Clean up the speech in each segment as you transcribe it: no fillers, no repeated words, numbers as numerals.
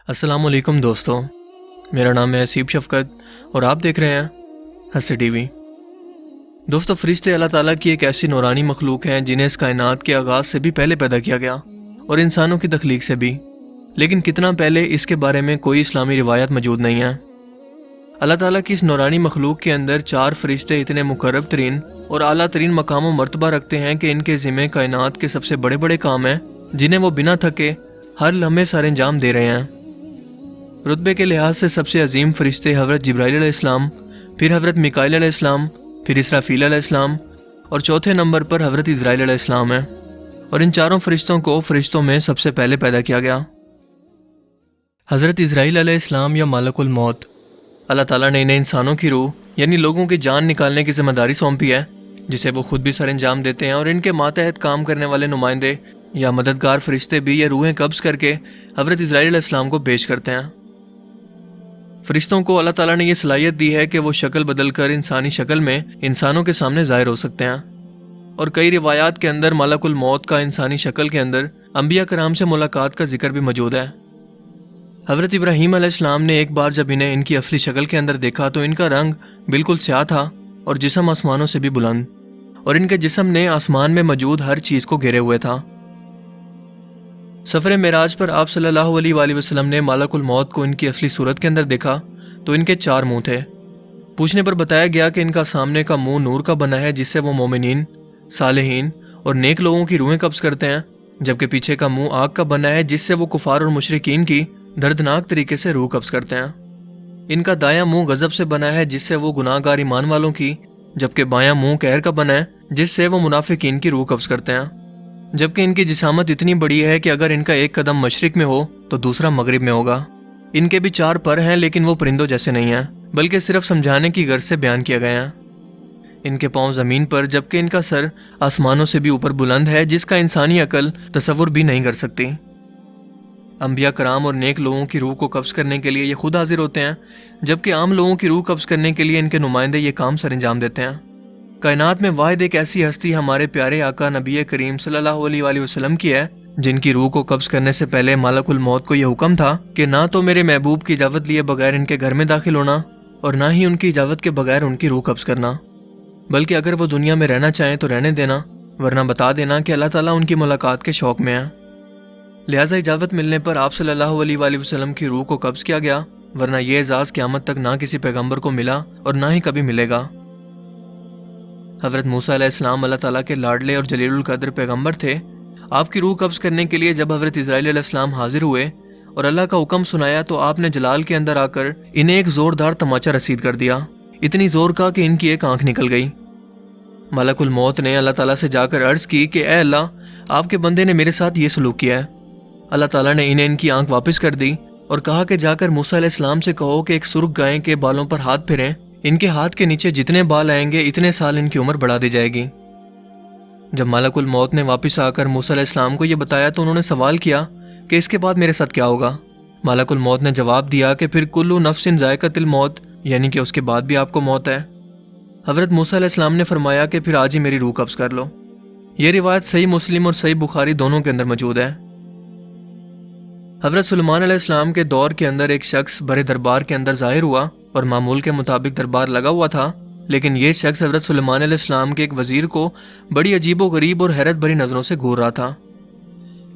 السلام علیکم دوستوں، میرا نام ہے حسیب شفقت اور آپ دیکھ رہے ہیں ہنسی ٹی وی۔ دوستوں، فرشتے اللہ تعالیٰ کی ایک ایسی نورانی مخلوق ہیں جنہیں اس کائنات کے آغاز سے بھی پہلے پیدا کیا گیا اور انسانوں کی تخلیق سے بھی، لیکن کتنا پہلے اس کے بارے میں کوئی اسلامی روایت موجود نہیں ہے۔ اللہ تعالیٰ کی اس نورانی مخلوق کے اندر 4 فرشتے اتنے مقرب ترین اور اعلیٰ ترین مقام و مرتبہ رکھتے ہیں کہ ان کے ذمہ کائنات کے سب سے بڑے بڑے کام ہیں جنہیں وہ بنا تھکے ہر لمحے سر انجام دے رہے ہیں۔ رتبے کے لحاظ سے سب سے عظیم فرشتے حضرت جبرائیل علیہ السلام، پھر حضرت میکائیل علیہ السلام، پھر اسرافیل علیہ السلام اور چوتھے نمبر پر حضرت عزرائیل علیہ السلام ہیں، اور ان چاروں فرشتوں کو فرشتوں میں سب سے پہلے پیدا کیا گیا۔ حضرت عزرائیل علیہ السلام یا ملک الموت، اللہ تعالیٰ نے انہیں انسانوں کی روح یعنی لوگوں کی جان نکالنے کی ذمہ داری سونپی ہے، جسے وہ خود بھی سر انجام دیتے ہیں، اور ان کے ماتحت کام کرنے والے نمائندے یا مددگار فرشتے بھی یہ روحیں قبض کر کے حضرت عزرائیل علیہ السلام کو پیش کرتے ہیں۔ فرشتوں کو اللہ تعالیٰ نے یہ صلاحیت دی ہے کہ وہ شکل بدل کر انسانی شکل میں انسانوں کے سامنے ظاہر ہو سکتے ہیں، اور کئی روایات کے اندر ملک الموت کا انسانی شکل کے اندر انبیاء کرام سے ملاقات کا ذکر بھی موجود ہے۔ حضرت ابراہیم علیہ السلام نے ایک بار جب انہیں ان کی اصلی شکل کے اندر دیکھا تو ان کا رنگ بالکل سیاہ تھا اور جسم آسمانوں سے بھی بلند، اور ان کے جسم نے آسمان میں موجود ہر چیز کو گھیرے ہوئے تھا۔ سفر معراج پر آپ صلی اللہ علیہ وآلہ وسلم نے ملک الموت کو ان کی اصلی صورت کے اندر دیکھا تو ان کے 4 منہ تھے۔ پوچھنے پر بتایا گیا کہ ان کا سامنے کا منہ نور کا بنا ہے جس سے وہ مومنین، صالحین اور نیک لوگوں کی روحیں قبض کرتے ہیں، جبکہ پیچھے کا منہ آگ کا بنا ہے جس سے وہ کفار اور مشرکین کی دردناک طریقے سے روح قبض کرتے ہیں۔ ان کا دایاں منہ غضب سے بنا ہے جس سے وہ گناہ گار ایمان والوں کی، جبکہ بایاں منہ قہر کا بنا ہے جس سے وہ منافقین کی روح قبض کرتے ہیں۔ جبکہ ان کی جسامت اتنی بڑی ہے کہ اگر ان کا ایک قدم مشرق میں ہو تو دوسرا مغرب میں ہوگا۔ ان کے بھی 4 پر ہیں لیکن وہ پرندوں جیسے نہیں ہیں، بلکہ صرف سمجھانے کی غرض سے بیان کیا گیا ہے۔ ان کے پاؤں زمین پر، جبکہ ان کا سر آسمانوں سے بھی اوپر بلند ہے جس کا انسانی عقل تصور بھی نہیں کر سکتی۔ انبیاء کرام اور نیک لوگوں کی روح کو قبض کرنے کے لیے یہ خود حاضر ہوتے ہیں، جبکہ عام لوگوں کی روح قبض کرنے کے لیے ان کے نمائندے یہ کام سر انجام دیتے ہیں۔ کائنات میں واحد ایک ایسی ہستی ہمارے پیارے آقا نبی کریم صلی اللہ علیہ وآلہ وسلم کی ہے جن کی روح کو قبض کرنے سے پہلے ملک الموت کو یہ حکم تھا کہ نہ تو میرے محبوب کی اجازت لیے بغیر ان کے گھر میں داخل ہونا اور نہ ہی ان کی اجازت کے بغیر ان کی روح قبض کرنا، بلکہ اگر وہ دنیا میں رہنا چاہیں تو رہنے دینا، ورنہ بتا دینا کہ اللہ تعالیٰ ان کی ملاقات کے شوق میں ہے۔ لہٰذا اجازت ملنے پر آپ صلی اللہ علیہ وآلہ وسلم کی روح کو قبض کیا گیا، ورنہ یہ اعزاز قیامت تک نہ کسی پیغمبر کو ملا اور نہ ہی کبھی ملے گا۔ حضرت موسیٰ علیہ السلام اللہ تعالیٰ کے لاڈلے اور جلیل القدر پیغمبر تھے۔ آپ کی روح قبض کرنے کے لیے جب حضرت عزرائیل علیہ السلام حاضر ہوئے اور اللہ کا حکم سنایا تو آپ نے جلال کے اندر آ کر انہیں ایک زوردار تماچا رسید کر دیا، اتنی زور کا کہ ان کی ایک آنکھ نکل گئی۔ ملک الموت نے اللہ تعالیٰ سے جا کر عرض کی کہ اے اللہ، آپ کے بندے نے میرے ساتھ یہ سلوک کیا ہے۔ اللہ تعالیٰ نے انہیں ان کی آنکھ واپس کر دی اور کہا کہ جا کر موسیٰ علیہ السلام سے کہو کہ ایک سرخ گائے کے بالوں پر ہاتھ پھیریں، ان کے ہاتھ کے نیچے جتنے بال آئیں گے اتنے سال ان کی عمر بڑھا دی جائے گی۔ جب ملک الموت نے واپس آ کر موسیٰ علیہ السلام کو یہ بتایا تو انہوں نے سوال کیا کہ اس کے بعد میرے ساتھ کیا ہوگا؟ ملک الموت نے جواب دیا کہ پھر کلو نفس ذائقۃ الموت، یعنی کہ اس کے بعد بھی آپ کو موت ہے۔ حضرت موسیٰ علیہ السلام نے فرمایا کہ پھر آج ہی میری روح قبض کر لو۔ یہ روایت صحیح مسلم اور صحیح بخاری دونوں کے اندر موجود ہے۔ حضرت سلیمان علیہ السلام کے دور کے اندر ایک شخص بڑے دربار کے اندر ظاہر ہوا اور معمول کے مطابق دربار لگا ہوا تھا، لیکن یہ شخص حضرت سلیمان علیہ السلام کے ایک وزیر کو بڑی عجیب و غریب اور حیرت بھری نظروں سے گھور رہا تھا۔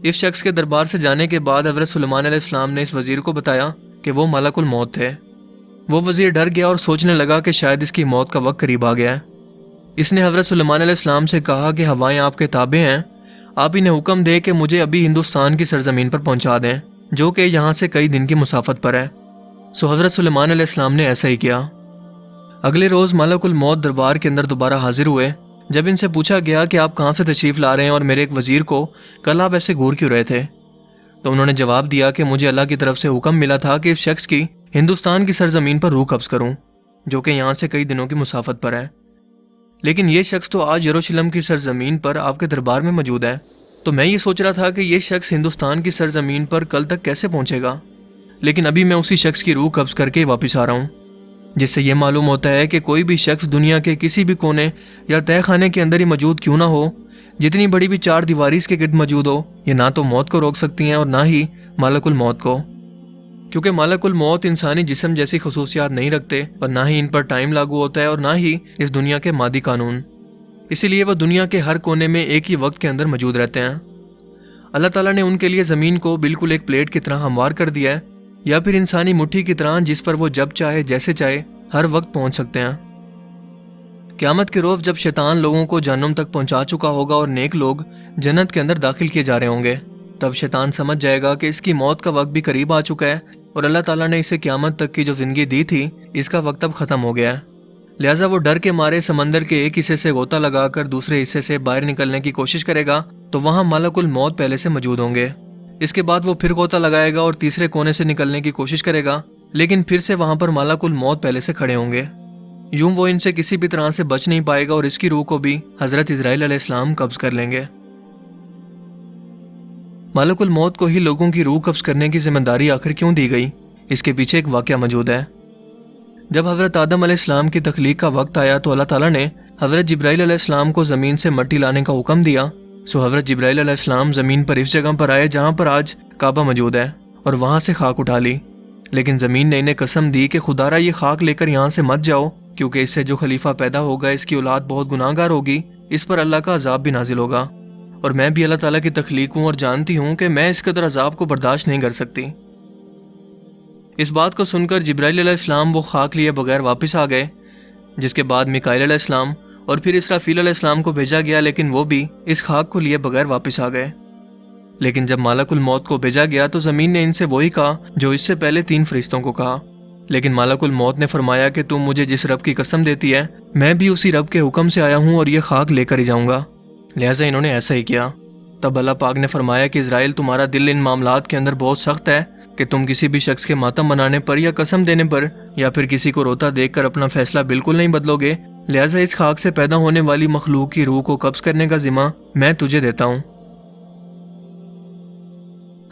اس شخص کے دربار سے جانے کے بعد حضرت سلیمان علیہ السلام نے اس وزیر کو بتایا کہ وہ ملک الموت تھے۔ وہ وزیر ڈر گیا اور سوچنے لگا کہ شاید اس کی موت کا وقت قریب آ گیا ہے۔ اس نے حضرت سلیمان علیہ السلام سے کہا کہ ہوائیں آپ کے تابع ہیں، آپ انہیں حکم دے کہ مجھے ابھی ہندوستان کی سرزمین پر پہنچا دیں، جو کہ یہاں سے کئی دن کی مسافت پر ہے۔ سو حضرت سلیمان علیہ السلام نے ایسا ہی کیا۔ اگلے روز ملک الموت دربار کے اندر دوبارہ حاضر ہوئے۔ جب ان سے پوچھا گیا کہ آپ کہاں سے تشریف لا رہے ہیں اور میرے ایک وزیر کو کل آپ ایسے گھور کیوں رہے تھے، تو انہوں نے جواب دیا کہ مجھے اللہ کی طرف سے حکم ملا تھا کہ اس شخص کی ہندوستان کی سرزمین پر روح قبض کروں، جو کہ یہاں سے کئی دنوں کی مسافت پر ہے، لیکن یہ شخص تو آج یروشلم کی سرزمین پر آپ کے دربار میں موجود ہے، تو میں یہ سوچ رہا تھا کہ یہ شخص ہندوستان کی سرزمین پر کل تک کیسے پہنچے گا، لیکن ابھی میں اسی شخص کی روح قبض کر کے واپس آ رہا ہوں، جس سے یہ معلوم ہوتا ہے کہ کوئی بھی شخص دنیا کے کسی بھی کونے یا تہہ خانے کے اندر ہی موجود کیوں نہ ہو، جتنی بڑی بھی 4 دیواری اس کے گرد موجود ہو، یہ نہ تو موت کو روک سکتی ہیں اور نہ ہی ملک الموت کو۔ کیونکہ ملک الموت انسانی جسم جیسی خصوصیات نہیں رکھتے اور نہ ہی ان پر ٹائم لاگو ہوتا ہے اور نہ ہی اس دنیا کے مادی قانون، اسی لیے وہ دنیا کے ہر کونے میں ایک ہی وقت کے اندر موجود رہتے ہیں۔ اللہ تعالیٰ نے ان کے لیے زمین کو بالکل ایک پلیٹ کی طرح ہموار کر دیا ہے، یا پھر انسانی مٹھی کی طرح جس پر وہ جب چاہے جیسے چاہے ہر وقت پہنچ سکتے ہیں۔ قیامت کے روز جب شیطان لوگوں کو جہنم تک پہنچا چکا ہوگا اور نیک لوگ جنت کے اندر داخل کیے جا رہے ہوں گے، تب شیطان سمجھ جائے گا کہ اس کی موت کا وقت بھی قریب آ چکا ہے اور اللہ تعالیٰ نے اسے قیامت تک کی جو زندگی دی تھی اس کا وقت اب ختم ہو گیا ہے۔ لہٰذا وہ ڈر کے مارے سمندر کے ایک حصے سے غوطہ لگا کر دوسرے حصے سے باہر نکلنے کی کوشش کرے گا تو وہاں ملک الموت پہلے سے موجود ہوں گے۔ اس کے بعد وہ پھر غوطہ لگائے گا اور تیسرے کونے سے نکلنے کی کوشش کرے گا، لیکن پھر سے وہاں پر ملک الموت پہلے سے کھڑے ہوں گے۔ یوں وہ ان سے کسی بھی طرح سے بچ نہیں پائے گا اور اس کی روح کو بھی حضرت اسرائیل علیہ السلام قبض کر لیں گے۔ ملک الموت کو ہی لوگوں کی روح قبض کرنے کی ذمہ داری آخر کیوں دی گئی؟ اس کے پیچھے ایک واقعہ موجود ہے۔ جب حضرت آدم علیہ السلام کی تخلیق کا وقت آیا تو اللہ تعالیٰ نے حضرت جبرائیل علیہ السلام کو زمین سے مٹی لانے کا حکم دیا۔ سو حضرت جبرائیل علیہ السلام زمین پر اس جگہ پر آئے جہاں پر آج کعبہ موجود ہے اور وہاں سے خاک اٹھا لی، لیکن زمین نے انہیں قسم دی کہ خدارا یہ خاک لے کر یہاں سے مت جاؤ، کیونکہ اس سے جو خلیفہ پیدا ہوگا اس کی اولاد بہت گناہ گار ہوگی، اس پر اللہ کا عذاب بھی نازل ہوگا، اور میں بھی اللہ تعالیٰ کی تخلیق ہوں اور جانتی ہوں کہ میں اس قدر عذاب کو برداشت نہیں کر سکتی۔ اس بات کو سن کر جبرائیل علیہ السلام وہ خاک لیے بغیر واپس آ گئے، جس کے بعد میکائیل علیہ السلام اور پھر اسرافیل علیہ السلام کو بھیجا گیا، لیکن وہ بھی اس خاک کو لیے بغیر واپس آ گئے۔ لیکن جب ملک الموت کو بھیجا گیا تو زمین نے ان سے وہی کہا جو اس سے پہلے 3 فرشتوں کو کہا، لیکن ملک الموت نے فرمایا کہ تم مجھے جس رب کی قسم دیتی ہے میں بھی اسی رب کے حکم سے آیا ہوں اور یہ خاک لے کر ہی جاؤں گا، لہٰذا انہوں نے ایسا ہی کیا۔ تب اللہ پاک نے فرمایا کہ اسرائیل تمہارا دل ان معاملات کے اندر بہت سخت ہے کہ تم کسی بھی شخص کے ماتم بنانے پر یا قسم دینے پر یا پھر کسی کو روتا دیکھ کر اپنا فیصلہ بالکل نہیں بدلو گے، لہٰذا اس خاک سے پیدا ہونے والی مخلوق کی روح کو قبض کرنے کا ذمہ میں تجھے دیتا ہوں۔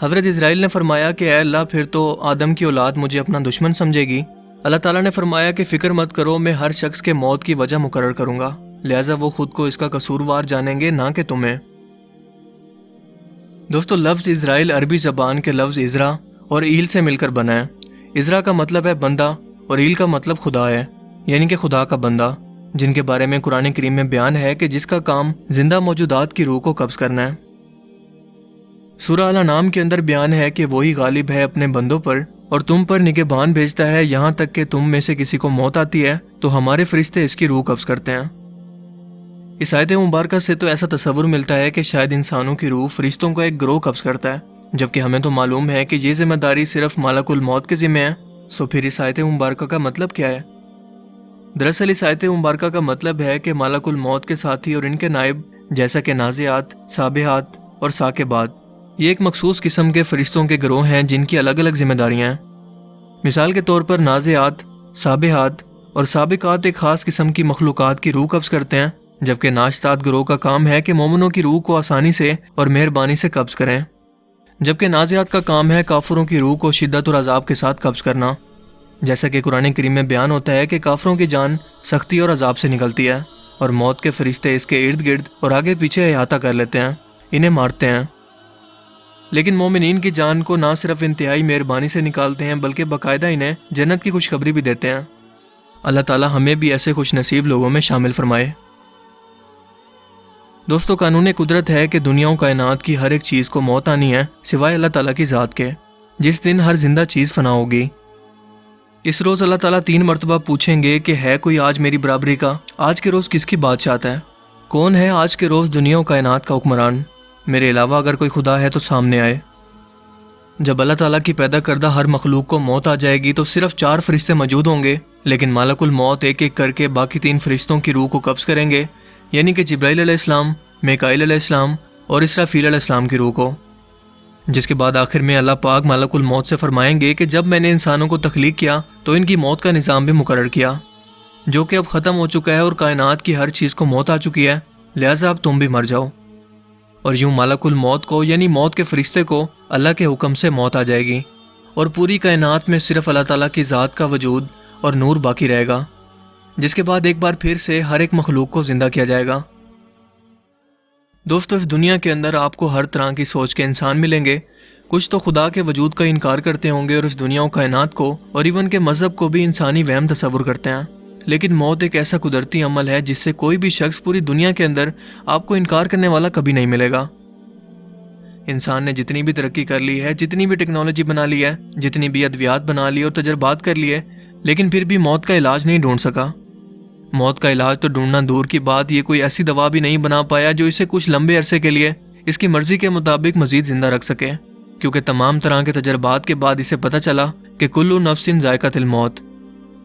حضرت اسرائیل نے فرمایا کہ اے اللہ پھر تو آدم کی اولاد مجھے اپنا دشمن سمجھے گی۔ اللہ تعالیٰ نے فرمایا کہ فکر مت کرو، میں ہر شخص کے موت کی وجہ مقرر کروں گا، لہٰذا وہ خود کو اس کا قصوروار جانیں گے نہ کہ تمہیں۔ دوستو لفظ اسرائیل عربی زبان کے لفظ ازرا اور ایل سے مل کر بنا ہے۔ ازرا کا مطلب ہے بندہ اور ایل کا مطلب خدا ہے، یعنی کہ خدا کا بندہ، جن کے بارے میں قرآن کریم میں بیان ہے کہ جس کا کام زندہ موجودات کی روح کو قبض کرنا ہے۔ سورہ الانعام کے اندر بیان ہے کہ وہی غالب ہے اپنے بندوں پر اور تم پر نگہبان بھیجتا ہے، یہاں تک کہ تم میں سے کسی کو موت آتی ہے تو ہمارے فرشتے اس کی روح قبض کرتے ہیں۔ اس آیت مبارکہ سے تو ایسا تصور ملتا ہے کہ شاید انسانوں کی روح فرشتوں کو ایک گروہ قبض کرتا ہے، جبکہ ہمیں تو معلوم ہے کہ یہ ذمہ داری صرف ملک الموت کے ذمہ ہے۔ سو پھر اس آیت مبارکہ کا مطلب کیا ہے؟ دراصل اس آیت مبارکہ کا مطلب ہے کہ ملک الموت کے ساتھی اور ان کے نائب جیسا کہ نازعات، سابحات اور ثاقبات، یہ ایک مخصوص قسم کے فرشتوں کے گروہ ہیں جن کی الگ الگ ذمہ داریاں ہیں۔ مثال کے طور پر نازعات، سابحات اور سابقات ایک خاص قسم کی مخلوقات کی روح قبض کرتے ہیں، جبکہ ناشطات گروہ کا کام ہے کہ مومنوں کی روح کو آسانی سے اور مہربانی سے قبض کریں، جبکہ نازعات کا کام ہے کافروں کی روح کو شدت اور عذاب کے ساتھ قبض کرنا، جیسا کہ قرآن کریم میں بیان ہوتا ہے کہ کافروں کی جان سختی اور عذاب سے نکلتی ہے اور موت کے فرشتے اس کے ارد گرد اور آگے پیچھے احاطہ کر لیتے ہیں، انہیں مارتے ہیں، لیکن مومنین کی جان کو نہ صرف انتہائی مہربانی سے نکالتے ہیں بلکہ باقاعدہ انہیں جنت کی خوشخبری بھی دیتے ہیں۔ اللہ تعالی ہمیں بھی ایسے خوش نصیب لوگوں میں شامل فرمائے۔ دوستو قانون قدرت ہے کہ دنیا و کائنات کی ہر ایک چیز کو موت آنی ہے سوائے اللہ تعالیٰ کی ذات کے، جس دن ہر زندہ چیز فنا ہوگی۔ اس روز اللہ تعالیٰ 3 مرتبہ پوچھیں گے کہ ہے کوئی آج میری برابری کا؟ آج کے روز کس کی بادشاہت ہے؟ کون ہے آج کے روز دنیا و کائنات کا حکمران؟ میرے علاوہ اگر کوئی خدا ہے تو سامنے آئے۔ جب اللہ تعالیٰ کی پیدا کردہ ہر مخلوق کو موت آ جائے گی تو صرف 4 فرشتے موجود ہوں گے، لیکن ملک الموت ایک ایک کر کے باقی 3 فرشتوں کی روح کو قبض کریں گے، یعنی کہ جبرائیل علیہ السلام، میکائیل علیہ السلام اور اسرافیل علیہ السلام کی روح کو، جس کے بعد آخر میں اللہ پاک ملک الموت سے فرمائیں گے کہ جب میں نے انسانوں کو تخلیق کیا تو ان کی موت کا نظام بھی مقرر کیا، جو کہ اب ختم ہو چکا ہے اور کائنات کی ہر چیز کو موت آ چکی ہے، لہٰذا اب تم بھی مر جاؤ۔ اور یوں ملک الموت کو یعنی موت کے فرشتے کو اللہ کے حکم سے موت آ جائے گی اور پوری کائنات میں صرف اللہ تعالیٰ کی ذات کا وجود اور نور باقی رہے گا، جس کے بعد ایک بار پھر سے ہر ایک مخلوق کو زندہ کیا جائے گا۔ دوستو اس دنیا کے اندر آپ کو ہر طرح کی سوچ کے انسان ملیں گے، کچھ تو خدا کے وجود کا انکار کرتے ہوں گے اور اس دنیا و کائنات کو اور ایون کے مذہب کو بھی انسانی وہم تصور کرتے ہیں، لیکن موت ایک ایسا قدرتی عمل ہے جس سے کوئی بھی شخص پوری دنیا کے اندر آپ کو انکار کرنے والا کبھی نہیں ملے گا۔ انسان نے جتنی بھی ترقی کر لی ہے، جتنی بھی ٹیکنالوجی بنا لی ہے، جتنی بھی ادویات بنا لی اور تجربات کر لیے، لیکن پھر بھی موت کا علاج نہیں ڈھونڈ سکا۔ موت کا علاج تو ڈھونڈنا دور کی بات، یہ کوئی ایسی دوا بھی نہیں بنا پایا جو اسے کچھ لمبے عرصے کے لیے اس کی مرضی کے مطابق مزید زندہ رکھ سکے، کیونکہ تمام طرح کے تجربات کے بعد اسے پتہ چلا کہ کلو نفس ذائقۃ الموت،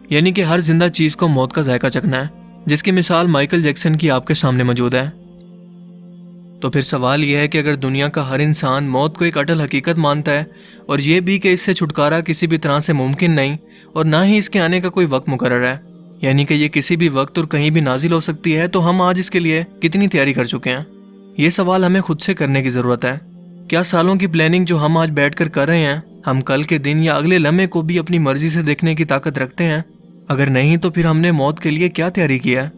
یعنی کہ ہر زندہ چیز کو موت کا ذائقہ چکھنا ہے، جس کی مثال مائیکل جیکسن کی آپ کے سامنے موجود ہے۔ تو پھر سوال یہ ہے کہ اگر دنیا کا ہر انسان موت کو ایک اٹل حقیقت مانتا ہے اور یہ بھی کہ اس سے چھٹکارا کسی بھی طرح سے ممکن نہیں اور نہ ہی اس کے آنے کا کوئی وقت مقرر ہے، یعنی کہ یہ کسی بھی وقت اور کہیں بھی نازل ہو سکتی ہے، تو ہم آج اس کے لیے کتنی تیاری کر چکے ہیں؟ یہ سوال ہمیں خود سے کرنے کی ضرورت ہے۔ کیا سالوں کی پلاننگ جو ہم آج بیٹھ کر رہے ہیں، ہم کل کے دن یا اگلے لمحے کو بھی اپنی مرضی سے دیکھنے کی طاقت رکھتے ہیں؟ اگر نہیں تو پھر ہم نے موت کے لیے کیا تیاری کیا ہے؟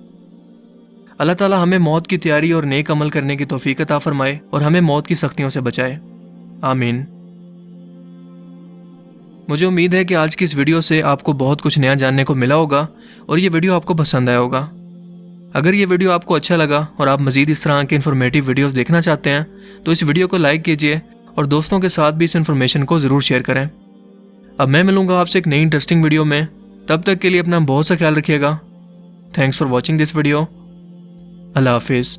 اللہ تعالیٰ ہمیں موت کی تیاری اور نیک عمل کرنے کی توفیق عطا فرمائے اور ہمیں موت کی سختیوں سے بچائے، آمین۔ مجھے امید ہے کہ آج کی اس ویڈیو سے آپ کو بہت کچھ نیا جاننے کو ملا ہوگا اور یہ ویڈیو آپ کو پسند آیا ہوگا۔ اگر یہ ویڈیو آپ کو اچھا لگا اور آپ مزید اس طرح کے انفارمیٹیو ویڈیوز دیکھنا چاہتے ہیں تو اس ویڈیو کو لائک کیجئے اور دوستوں کے ساتھ بھی اس انفارمیشن کو ضرور شیئر کریں۔ اب میں ملوں گا آپ سے ایک نئی انٹرسٹنگ ویڈیو میں، تب تک کے لیے اپنا بہت سا خیال رکھیے گا۔ Thanks for watching this video. اللہ حافظ۔